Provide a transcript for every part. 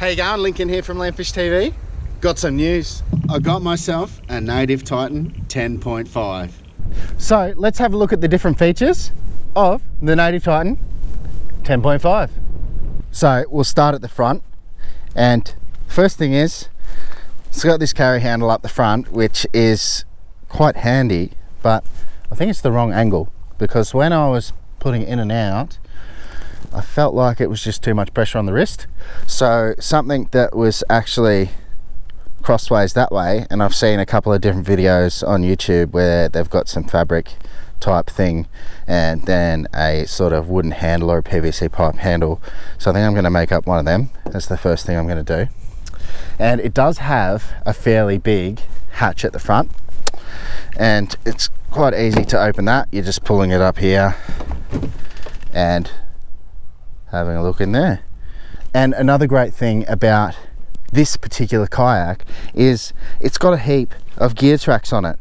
How you going? Lincoln here from Landfish TV. Got some news. I got myself a Native Titan 10.5. So let's have a look at the different features of the Native Titan 10.5. So we'll start at the front, and first thing is it's got this carry handle up the front, which is quite handy, but I think it's the wrong angle, because when I was putting it in and out, I felt like it was just too much pressure on the wrist. So something that was actually crossways that way, and I've seen a couple of different videos on YouTube where they've got some fabric type thing and then a sort of wooden handle or a PVC pipe handle. So I think I'm going to make up one of them. That's the first thing I'm going to do. And it does have a fairly big hatch at the front, and it's quite easy to open that. You're just pulling it up here and having a look in there. And another great thing about this particular kayak is it's got a heap of gear tracks on it.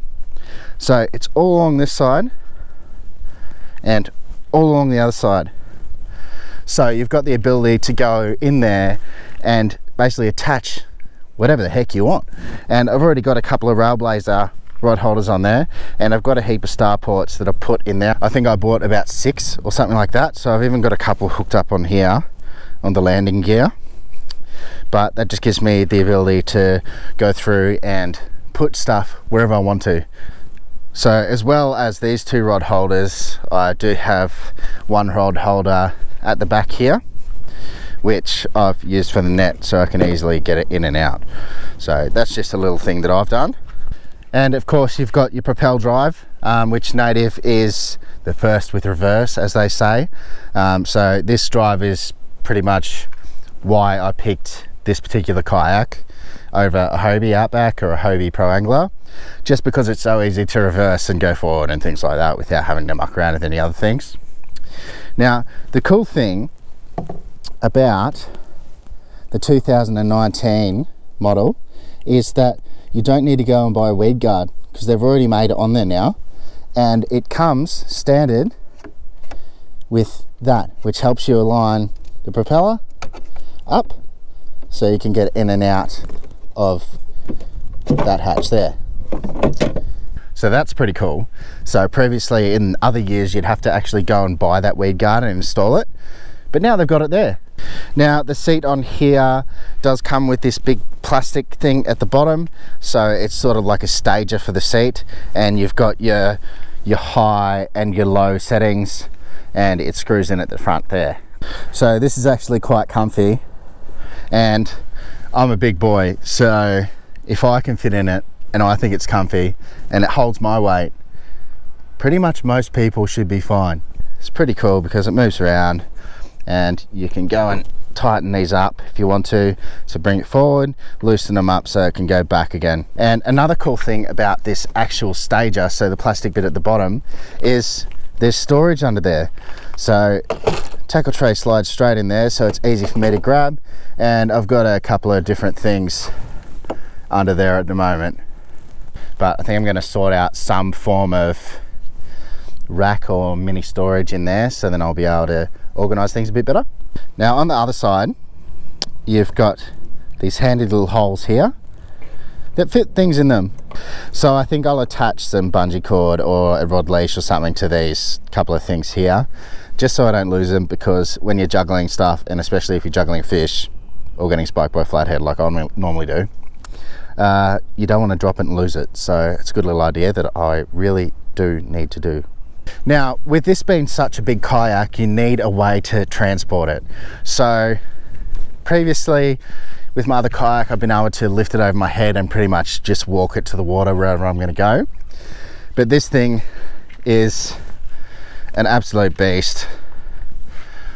So it's all along this side and all along the other side. So you've got the ability to go in there and basically attach whatever the heck you want. And I've already got a couple of Railblazer rod holders on there, and I've got a heap of star ports that I put in there. I think I bought about 6 or something like that, so I've even got a couple hooked up on here on the landing gear. But that just gives me the ability to go through and put stuff wherever I want to. So as well as these 2 rod holders, I do have one rod holder at the back here, which I've used for the net, so I can easily get it in and out. So that's just a little thing that I've done. And of course you've got your propel drive, which Native is the first with reverse, as they say. So this drive is pretty much why I picked this particular kayak over a Hobie Outback or a Hobie Pro Angler, just because it's so easy to reverse and go forward and things like that without having to muck around with any other things. Now the cool thing about the 2019 model is that you don't need to go and buy a weed guard, because they've already made it on there now, and it comes standard with that, which helps you align the propeller up so you can get in and out of that hatch there. So that's pretty cool. So previously in other years you'd have to actually go and buy that weed guard and install it, but now they've got it there. Now the seat on here does come with this big plastic thing at the bottom, so it's sort of like a stager for the seat, and you've got your high and your low settings, and it screws in at the front there. So this is actually quite comfy, and I'm a big boy, so if I can fit in it and I think it's comfy and it holds my weight, pretty much most people should be fine. It's pretty cool because it moves around, and you can go and tighten these up if you want to bring it forward, loosen them up so it can go back again. And another cool thing about this actual stager, so the plastic bit at the bottom, is there's storage under there. So tackle tray slides straight in there, so it's easy for me to grab, and I've got a couple of different things under there at the moment, but I think I'm going to sort out some form of rack or mini storage in there, so then I'll be able to organize things a bit better. Now on the other side you've got these handy little holes here that fit things in them, so I think I'll attach some bungee cord or a rod leash or something to these couple of things here, just so I don't lose them, because when you're juggling stuff, and especially if you're juggling fish or getting spiked by a flathead like I normally do, you don't want to drop it and lose it. So it's a good little idea that I really do need to do. Now with this being such a big kayak, you need a way to transport it. So previously with my other kayak I've been able to lift it over my head and pretty much just walk it to the water wherever I'm going to go, but this thing is an absolute beast,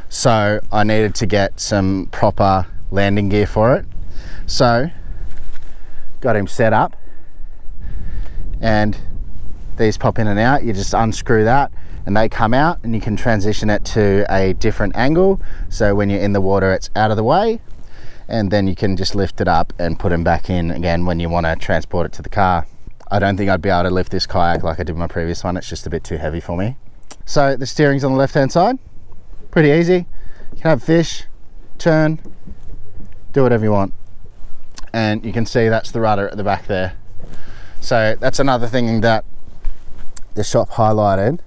so I needed to get some proper landing gear for it. So got him set up, and these pop in and out. You just unscrew that and they come out, and you can transition it to a different angle, so when you're in the water it's out of the way, and then you can just lift it up and put them back in again when you want to transport it to the car. I don't think I'd be able to lift this kayak like I did my previous one. It's just a bit too heavy for me. So the steering's on the left hand side, pretty easy. You can have fish, turn, do whatever you want. And you can see that's the rudder at the back there. So that's another thing that the shop highlighted,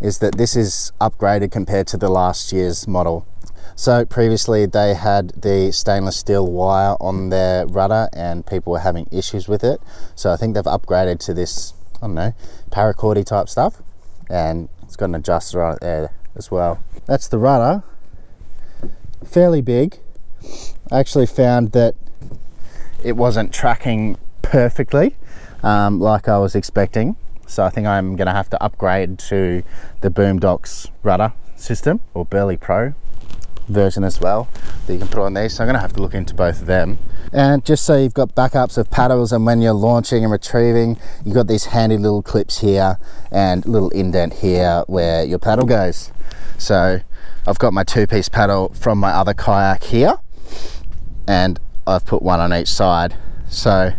is that this is upgraded compared to the last year's model. So previously they had the stainless steel wire on their rudder and people were having issues with it. So I think they've upgraded to this, I don't know, paracordy type stuff, and it's got an adjuster right there as well. That's the rudder, fairly big. I actually found that it wasn't tracking perfectly like I was expecting. So I think I'm gonna have to upgrade to the Boomdox rudder system, or Burley Pro version as well, that you can put on these. So I'm gonna have to look into both of them. And just so you've got backups of paddles, and when you're launching and retrieving, you've got these handy little clips here and little indent here where your paddle goes. So I've got my 2-piece paddle from my other kayak here, and I've put one on each side. So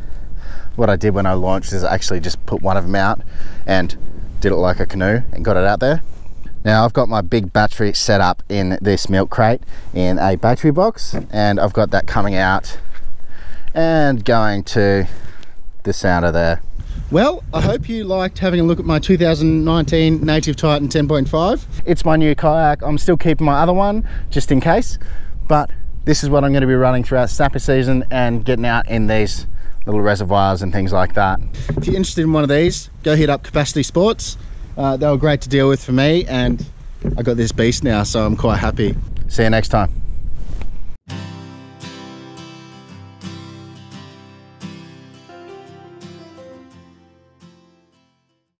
what I did when I launched is I actually just put one of them out and did it like a canoe and got it out there. Now I've got my big battery set up in this milk crate in a battery box, and I've got that coming out and going to the sounder there. Well, I hope you liked having a look at my 2019 Native Titan 10.5. It's my new kayak. I'm still keeping my other one just in case, but this is what I'm going to be running throughout snapper season and getting out in these little reservoirs and things like that. If you're interested in one of these, go hit up Capacity Sports. They were great to deal with for me, and I got this beast now, so I'm quite happy. See you next time.